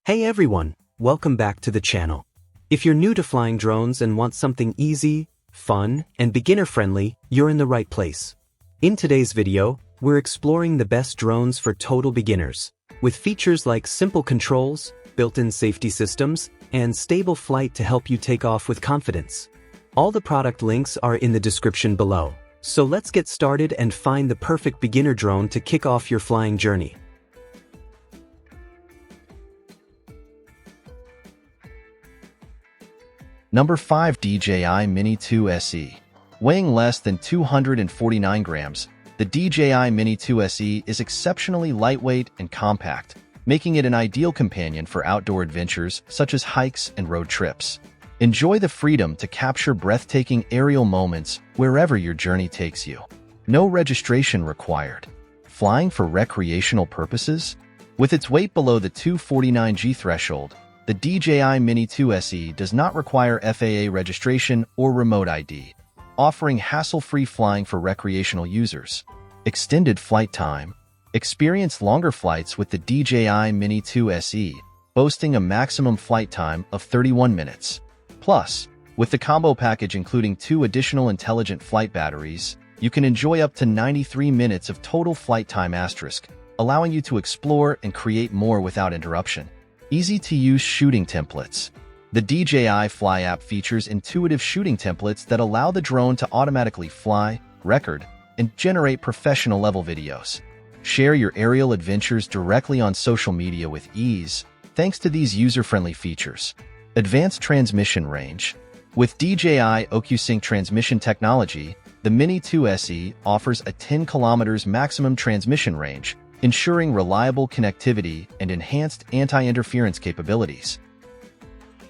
Hey everyone, welcome back to the channel. If you're new to flying drones and want something easy, fun, and beginner-friendly, you're in the right place. In today's video, we're exploring the best drones for total beginners, with features like simple controls, built-in safety systems, and stable flight to help you take off with confidence. All the product links are in the description below, so let's get started and find the perfect beginner drone to kick off your flying journey. Number 5 DJI Mini 2 SE. Weighing less than 249 grams, the DJI Mini 2 SE is exceptionally lightweight and compact, making it an ideal companion for outdoor adventures such as hikes and road trips. Enjoy the freedom to capture breathtaking aerial moments wherever your journey takes you. No registration required. Flying for recreational purposes? With its weight below the 249g threshold, the DJI Mini 2 SE does not require FAA registration or remote ID, offering hassle-free flying for recreational users. Extended flight time. Experience longer flights with the DJI Mini 2 SE, boasting a maximum flight time of 31 minutes. Plus, with the combo package including 2 additional intelligent flight batteries, you can enjoy up to 93 minutes of total flight time asterisk, allowing you to explore and create more without interruption. Easy-to-use shooting templates. The DJI Fly app features intuitive shooting templates that allow the drone to automatically fly, record, and generate professional-level videos. Share your aerial adventures directly on social media with ease, thanks to these user-friendly features. Advanced transmission range. With DJI OcuSync transmission technology, the Mini 2 SE offers a 10 km maximum transmission range, ensuring reliable connectivity and enhanced anti-interference capabilities.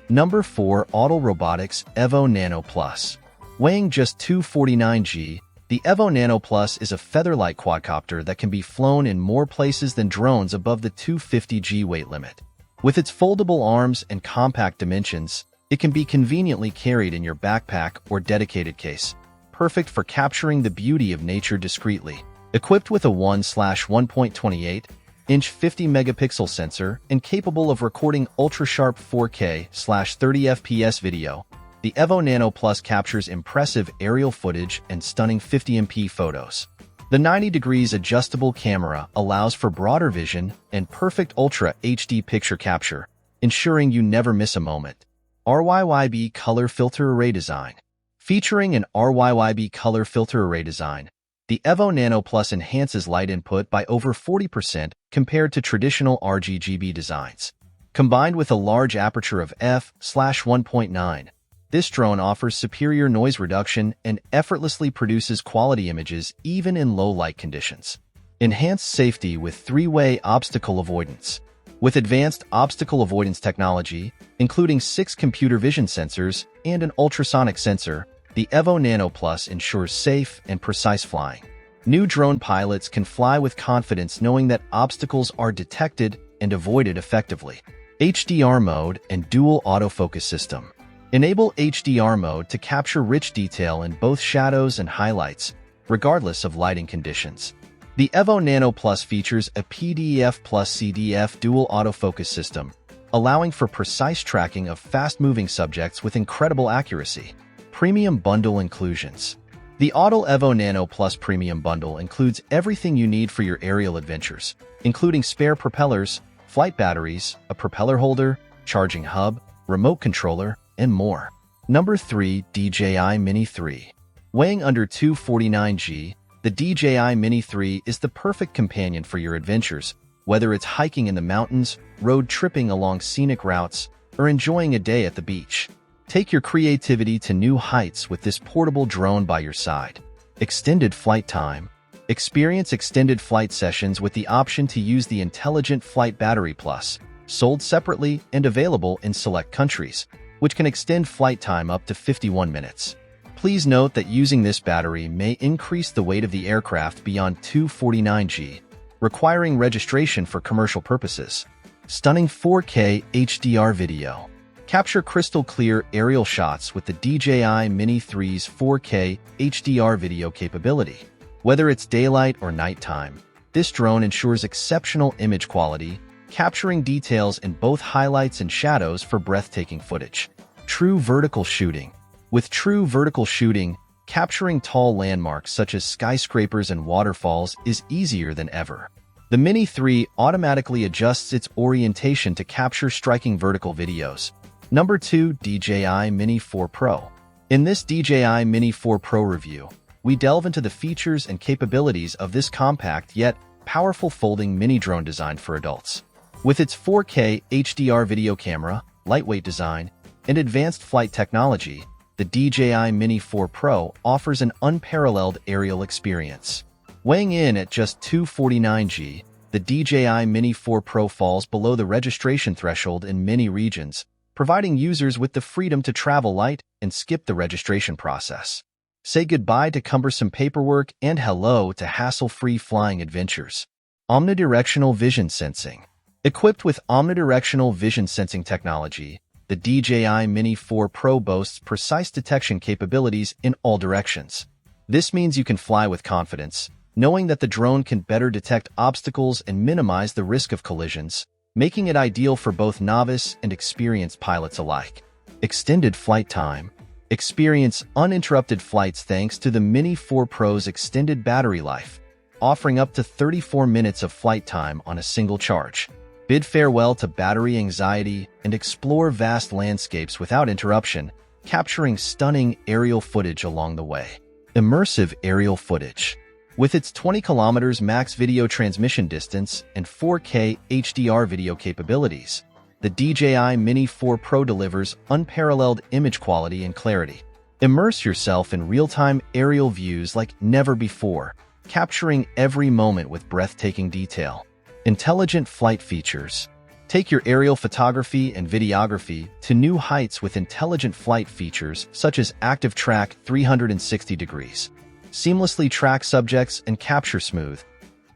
Number 4 Autel Robotics Evo Nano Plus. Weighing just 249g, the Evo Nano Plus is a featherlight quadcopter that can be flown in more places than drones above the 250g weight limit. With its foldable arms and compact dimensions, it can be conveniently carried in your backpack or dedicated case, perfect for capturing the beauty of nature discreetly. Equipped with a 1/1.28-inch 50-megapixel sensor and capable of recording ultra-sharp 4K/30 FPS video, the Evo Nano Plus captures impressive aerial footage and stunning 50MP photos. The 90 degrees adjustable camera allows for broader vision and perfect Ultra HD picture capture, ensuring you never miss a moment. RYYB Color Filter Array Design. Featuring an RYYB color filter array design, the Evo Nano Plus enhances light input by over 40% compared to traditional RGB designs. Combined with a large aperture of f/1.9, this drone offers superior noise reduction and effortlessly produces quality images even in low light conditions. Enhanced safety with 3-way obstacle avoidance. With advanced obstacle avoidance technology, including 6 computer vision sensors and an ultrasonic sensor, the Evo Nano Plus ensures safe and precise flying. New drone pilots can fly with confidence knowing that obstacles are detected and avoided effectively. HDR mode and dual autofocus system. Enable HDR mode to capture rich detail in both shadows and highlights, regardless of lighting conditions. The Evo Nano Plus features a PDF plus CDF dual autofocus system, allowing for precise tracking of fast-moving subjects with incredible accuracy. Premium Bundle Inclusions. The Autel Evo Nano Plus Premium Bundle includes everything you need for your aerial adventures, including spare propellers, flight batteries, a propeller holder, charging hub, remote controller, and more. Number 3 DJI Mini 3. Weighing under 249g, the DJI Mini 3 is the perfect companion for your adventures, whether it's hiking in the mountains, road tripping along scenic routes, or enjoying a day at the beach. Take your creativity to new heights with this portable drone by your side. Extended flight time. Experience extended flight sessions with the option to use the Intelligent Flight Battery Plus, sold separately and available in select countries, which can extend flight time up to 51 minutes. Please note that using this battery may increase the weight of the aircraft beyond 249g, requiring registration for commercial purposes. Stunning 4K HDR video. Capture crystal clear aerial shots with the DJI Mini 3's 4K HDR video capability. Whether it's daylight or nighttime, this drone ensures exceptional image quality, capturing details in both highlights and shadows for breathtaking footage. True vertical shooting. With true vertical shooting, capturing tall landmarks such as skyscrapers and waterfalls is easier than ever. The Mini 3 automatically adjusts its orientation to capture striking vertical videos. Number 2. DJI Mini 4 Pro. In this DJI Mini 4 Pro review, we delve into the features and capabilities of this compact yet powerful folding mini drone designed for adults. With its 4K HDR video camera, lightweight design, and advanced flight technology, the DJI Mini 4 Pro offers an unparalleled aerial experience. Weighing in at just 249 g, the DJI Mini 4 Pro falls below the registration threshold in many regions, providing users with the freedom to travel light and skip the registration process. Say goodbye to cumbersome paperwork and hello to hassle-free flying adventures. Omnidirectional vision sensing. Equipped with omnidirectional vision sensing technology, the DJI Mini 4 Pro boasts precise detection capabilities in all directions. This means you can fly with confidence, knowing that the drone can better detect obstacles and minimize the risk of collisions, making it ideal for both novice and experienced pilots alike. Extended flight time. Experience uninterrupted flights thanks to the Mini 4 Pro's extended battery life, offering up to 34 minutes of flight time on a single charge. Bid farewell to battery anxiety and explore vast landscapes without interruption, capturing stunning aerial footage along the way. Immersive aerial footage. With its 20 kilometers max video transmission distance and 4K HDR video capabilities, the DJI Mini 4 Pro delivers unparalleled image quality and clarity. Immerse yourself in real-time aerial views like never before, capturing every moment with breathtaking detail. Intelligent flight features. Take your aerial photography and videography to new heights with intelligent flight features such as Active Track 360 degrees. Seamlessly track subjects and capture smooth.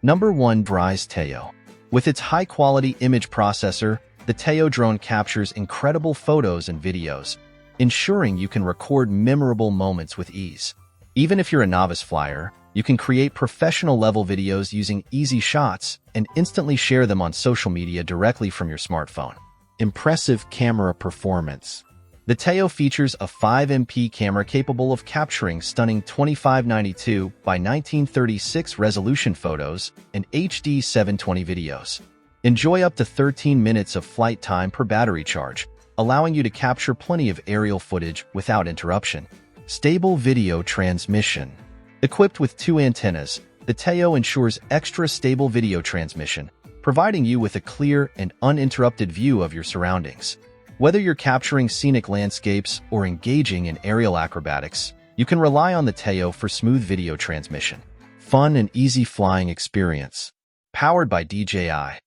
Number 1. Dry's Teo. With its high-quality image processor, the Teo drone captures incredible photos and videos, ensuring you can record memorable moments with ease. Even if you're a novice flyer, you can create professional-level videos using easy shots and instantly share them on social media directly from your smartphone. Impressive camera performance. The Teo features a 5MP camera capable of capturing stunning 2592 by 1936 resolution photos and HD 720 videos. Enjoy up to 13 minutes of flight time per battery charge, allowing you to capture plenty of aerial footage without interruption. Stable video transmission. Equipped with 2 antennas, the Teo ensures extra stable video transmission, providing you with a clear and uninterrupted view of your surroundings. Whether you're capturing scenic landscapes or engaging in aerial acrobatics, you can rely on the Teo for smooth video transmission. Fun and easy flying experience. Powered by DJI.